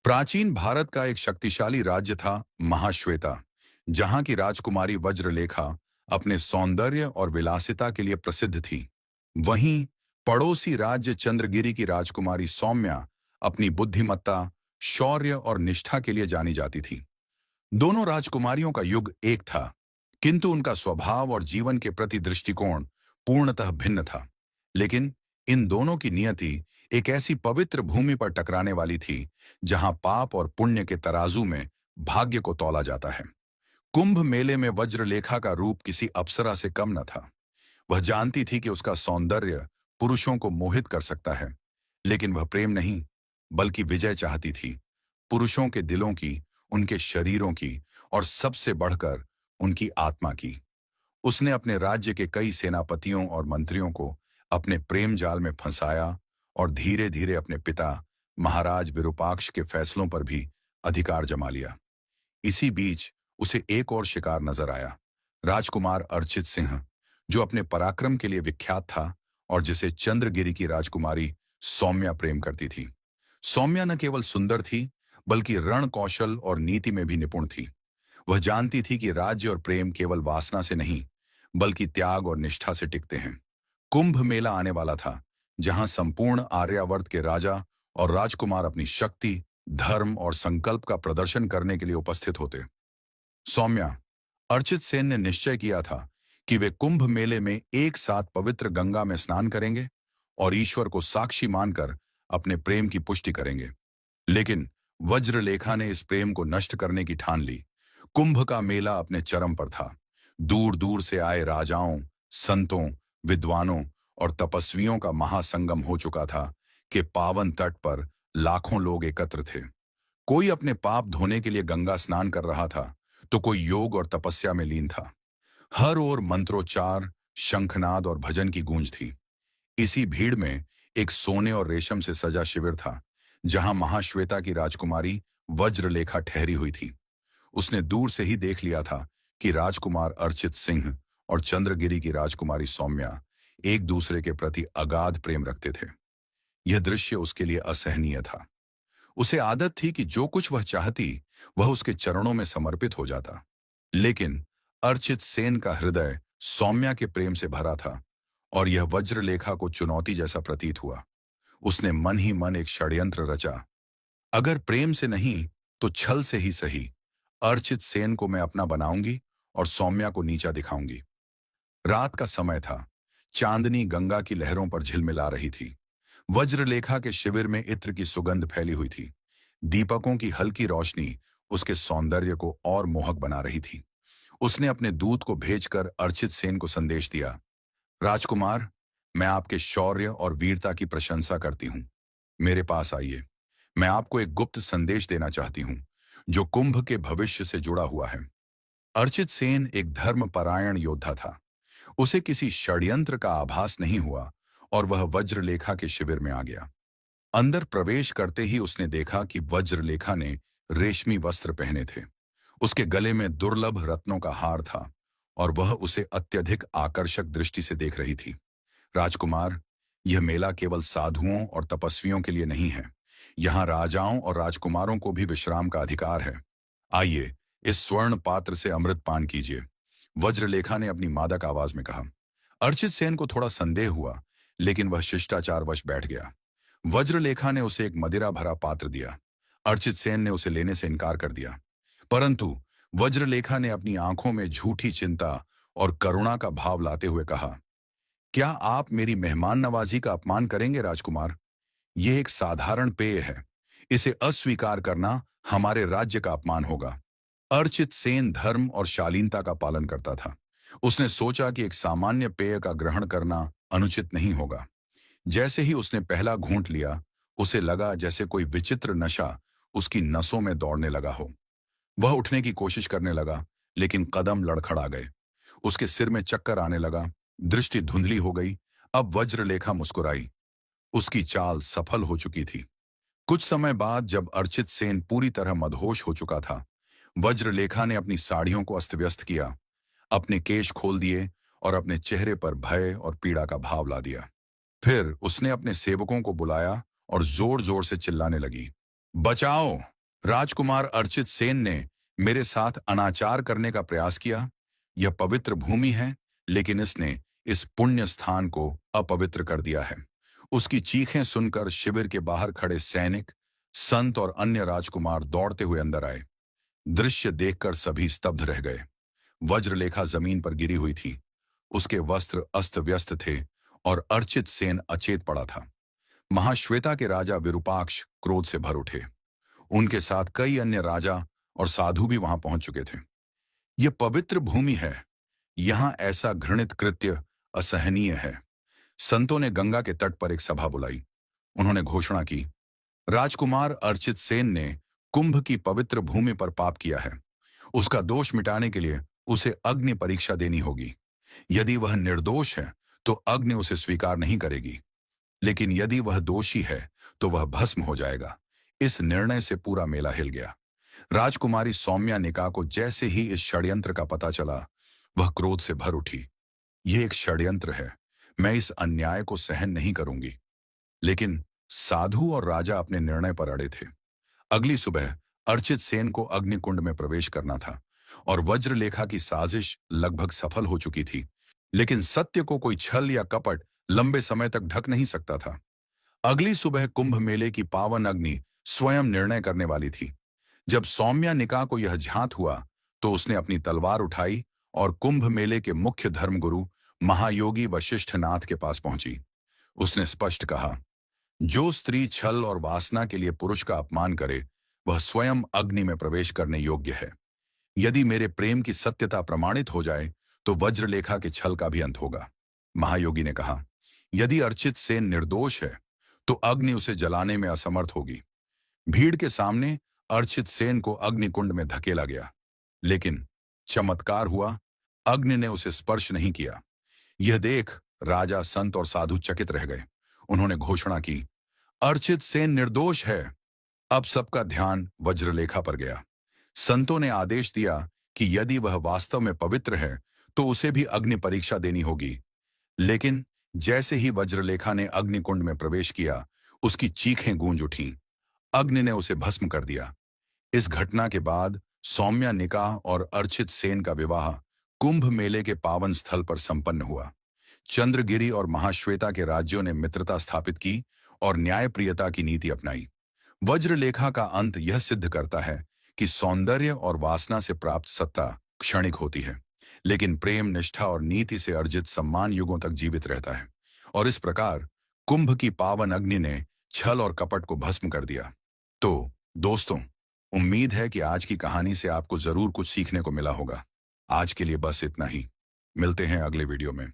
प्राचीन भारत का एक शक्तिशाली राज्य था महाश्वेता, जहां की राजकुमारी वज्रलेखा अपने सौंदर्य और विलासिता के लिए प्रसिद्ध थी। वहीं पड़ोसी राज्य चंद्रगिरी की राजकुमारी सौम्या अपनी बुद्धिमत्ता, शौर्य और निष्ठा के लिए जानी जाती थी। दोनों राजकुमारियों का युग एक था, किंतु उनका स्वभाव और जीवन के प्रति दृष्टिकोण पूर्णतः भिन्न था। लेकिन इन दोनों की नियति एक ऐसी पवित्र भूमि पर टकराने वाली थी, जहां पाप और पुण्य के तराजू में भाग्य को तौला जाता है। कुंभ मेले में वज्रलेखा का रूप किसी अप्सरा से कम न था। वह जानती थी कि उसका सौंदर्य पुरुषों को मोहित कर सकता है, लेकिन वह प्रेम नहीं, बल्कि विजय चाहती थी। पुरुषों के दिलों की, उनके शरीरों की और सबसे बढ़कर उनकी आत्मा की। उसने अपने राज्य के कई सेनापतियों और मंत्रियों को अपने प्रेम जाल में फंसाया और धीरे धीरे अपने पिता महाराज विरूपाक्ष के फैसलों पर भी अधिकार जमा लिया। इसी बीच उसे एक और शिकार नजर आया, राजकुमार अर्चित सिंह, जो अपने पराक्रम के लिए विख्यात था और जिसे चंद्रगिरी की राजकुमारी सौम्या प्रेम करती थी। सौम्या न केवल सुंदर थी, बल्कि रण कौशल और नीति में भी निपुण थी। वह जानती थी कि राज्य और प्रेम केवल वासना से नहीं, बल्कि त्याग और निष्ठा से टिकते हैं। कुंभ मेला आने वाला था, जहां संपूर्ण आर्यावर्त के राजा और राजकुमार अपनी शक्ति, धर्म और संकल्प का प्रदर्शन करने के लिए उपस्थित होते। सौम्या, अर्चित सेन ने निश्चय किया था कि वे कुंभ मेले में एक साथ पवित्र गंगा में स्नान करेंगे और ईश्वर को साक्षी मानकर अपने प्रेम की पुष्टि करेंगे। लेकिन वज्रलेखा ने इस प्रेम को नष्ट करने की ठान ली। कुंभ का मेला अपने चरम पर था। दूर दूर से आए राजाओं, संतों, विद्वानों और तपस्वियों का महासंगम हो चुका था कि पावन तट पर लाखों लोग एकत्र थे। कोई अपने पाप धोने के लिए गंगा स्नान कर रहा था, तो कोई योग और तपस्या में लीन था। हर ओर मंत्रोच्चार, शंखनाद और भजन की गूंज थी। इसी भीड़ में एक सोने और रेशम से सजा शिविर था, जहां महाश्वेता की राजकुमारी वज्रलेखा ठहरी हुई थी। उसने दूर से ही देख लिया था कि राजकुमार अर्चित सिंह और चंद्रगिरी की राजकुमारी सौम्या एक दूसरे के प्रति अगाध प्रेम रखते थे। यह दृश्य उसके लिए असहनीय था। उसे आदत थी कि जो कुछ वह चाहती, वह उसके चरणों में समर्पित हो जाता। लेकिन अर्चित सेन का हृदय सौम्या के प्रेम से भरा था और यह वज्रलेखा को चुनौती जैसा प्रतीत हुआ। उसने मन ही मन एक षड्यंत्र रचा। अगर प्रेम से नहीं, तो छल से ही सही, अर्चित सेन को मैं अपना बनाऊंगी और सौम्या को नीचा दिखाऊंगी। रात का समय था। चांदनी गंगा की लहरों पर झिलमिला रही थी। वज्रलेखा के शिविर में इत्र की सुगंध फैली हुई थी। दीपकों की हल्की रोशनी उसके सौंदर्य को और मोहक बना रही थी। उसने अपने दूत को भेजकर अर्चित सेन को संदेश दिया, राजकुमार, मैं आपके शौर्य और वीरता की प्रशंसा करती हूँ। मेरे पास आइए। मैं आपको एक गुप्त संदेश देना चाहती हूँ, जो कुंभ के भविष्य से जुड़ा हुआ है। अर्चित सेन एक धर्मपरायण योद्धा था। उसे किसी षड्यंत्र का आभास नहीं हुआ और वह वज्रलेखा के शिविर में आ गया। अंदर प्रवेश करते ही उसने देखा कि वज्रलेखा ने रेशमी वस्त्र पहने थे। उसके गले में दुर्लभ रत्नों का हार था और वह उसे अत्यधिक आकर्षक दृष्टि से देख रही थी। राजकुमार, यह मेला केवल साधुओं और तपस्वियों के लिए नहीं है। यहाँ राजाओं और राजकुमारों को भी विश्राम का अधिकार है। आइए, इस स्वर्ण पात्र से अमृत पान कीजिए, वज्रलेखा ने अपनी मादक आवाज में कहा। अर्चित सेन को थोड़ा संदेह हुआ, लेकिन वह शिष्टाचारवश बैठ गया। वज्रलेखा ने उसे एक मदिरा भरा पात्र दिया। अर्चित सेन ने उसे लेने से इनकार कर दिया, परंतु वज्रलेखा ने अपनी आंखों में झूठी चिंता और करुणा का भाव लाते हुए कहा, क्या आप मेरी मेहमान नवाजी का अपमान करेंगे राजकुमार? यह एक साधारण पेय है। इसे अस्वीकार करना हमारे राज्य का अपमान होगा। अर्चित सेन धर्म और शालीनता का पालन करता था। उसने सोचा कि एक सामान्य पेय का ग्रहण करना अनुचित नहीं होगा। जैसे ही उसने पहला घूंट लिया, उसे लगा जैसे कोई विचित्र नशा उसकी नसों में दौड़ने लगा हो। वह उठने की कोशिश करने लगा, लेकिन कदम लड़खड़ा गए। उसके सिर में चक्कर आने लगा, दृष्टि धुंधली हो गई। अब वज्रलेखा मुस्कुराई। उसकी चाल सफल हो चुकी थी। कुछ समय बाद जब अर्चित सेन पूरी तरह मदहोश हो चुका था, वज्रलेखा ने अपनी साड़ियों को अस्त-व्यस्त किया, अपने केश खोल दिए और अपने चेहरे पर भय और पीड़ा का भाव ला दिया। फिर उसने अपने सेवकों को बुलाया और जोर जोर से चिल्लाने लगी, बचाओ, राजकुमार अर्चित सेन ने मेरे साथ अनाचार करने का प्रयास किया। यह पवित्र भूमि है, लेकिन इसने इस पुण्य स्थान को अपवित्र कर दिया है। उसकी चीखें सुनकर शिविर के बाहर खड़े सैनिक, संत और अन्य राजकुमार दौड़ते हुए अंदर आए। दृश्य देखकर सभी स्तब्ध रह गए। वज्रलेखा जमीन पर गिरी हुई थी। उसके वस्त्र अस्त व्यस्त थे और अर्चित सेन अचेत पड़ा था। महाश्वेता के राजा विरूपाक्ष क्रोध से भर उठे। उनके साथ कई अन्य राजा और साधु भी वहां पहुंच चुके थे। यह पवित्र भूमि है, यहां ऐसा घृणित कृत्य असहनीय है। संतों ने गंगा के तट पर एक सभा बुलाई। उन्होंने घोषणा की, राजकुमार अर्चित सेन ने कुंभ की पवित्र भूमि पर पाप किया है। उसका दोष मिटाने के लिए उसे अग्नि परीक्षा देनी होगी। यदि वह निर्दोष है तो अग्नि उसे स्वीकार नहीं करेगी, लेकिन यदि वह दोषी है तो वह भस्म हो जाएगा। इस निर्णय से पूरा मेला हिल गया। राजकुमारी सौम्यानिका को जैसे ही इस षड्यंत्र का पता चला, वह क्रोध से भर उठी। यह एक षड्यंत्र है, मैं इस अन्याय को सहन नहीं करूंगी। लेकिन साधु और राजा अपने निर्णय पर अड़े थे। अगली सुबह अर्चित सेन को अग्निकुंड में प्रवेश करना था और वज्रलेखा की साजिश लगभग सफल हो चुकी थी। लेकिन सत्य को कोई छल या कपट लंबे समय तक ढक नहीं सकता था। अगली सुबह कुंभ मेले की पावन अग्नि स्वयं निर्णय करने वाली थी। जब सौम्यानिका को यह झांत हुआ तो उसने अपनी तलवार उठाई और कुंभ मेले के मुख्य धर्मगुरु महायोगी वशिष्ठनाथ के पास पहुंची। उसने स्पष्ट कहा, जो स्त्री छल और वासना के लिए पुरुष का अपमान करे, वह स्वयं अग्नि में प्रवेश करने योग्य है। यदि मेरे प्रेम की सत्यता प्रमाणित हो जाए तो वज्रलेखा के छल का भी अंत होगा। महायोगी ने कहा, यदि अर्चित सेन निर्दोष है तो अग्नि उसे जलाने में असमर्थ होगी। भीड़ के सामने अर्चित सेन को अग्निकुंड में धकेला गया, लेकिन चमत्कार हुआ, अग्नि ने उसे स्पर्श नहीं किया। यह देख राजा, संत और साधु चकित रह गए। उन्होंने घोषणा की, अर्चित सेन निर्दोष है। अब सबका ध्यान वज्रलेखा पर गया। संतों ने आदेश दिया कि यदि वह वास्तव में पवित्र है तो उसे भी अग्नि परीक्षा देनी होगी। लेकिन जैसे ही वज्रलेखा ने अग्निकुंड में प्रवेश किया, उसकी चीखें गूंज उठीं। अग्नि ने उसे भस्म कर दिया। इस घटना के बाद सौम्यानिका और अर्चित सेन का विवाह कुंभ मेले के पावन स्थल पर संपन्न हुआ। चंद्रगिरी और महाश्वेता के राज्यों ने मित्रता स्थापित की और न्यायप्रियता की नीति अपनाई। वज्रलेखा का अंत यह सिद्ध करता है कि सौंदर्य और वासना से प्राप्त सत्ता क्षणिक होती है, लेकिन प्रेम, निष्ठा और नीति से अर्जित सम्मान युगों तक जीवित रहता है। और इस प्रकार कुंभ की पावन अग्नि ने छल और कपट को भस्म कर दिया। तो दोस्तों, उम्मीद है कि आज की कहानी से आपको जरूर कुछ सीखने को मिला होगा। आज के लिए बस इतना ही। मिलते हैं अगले वीडियो में।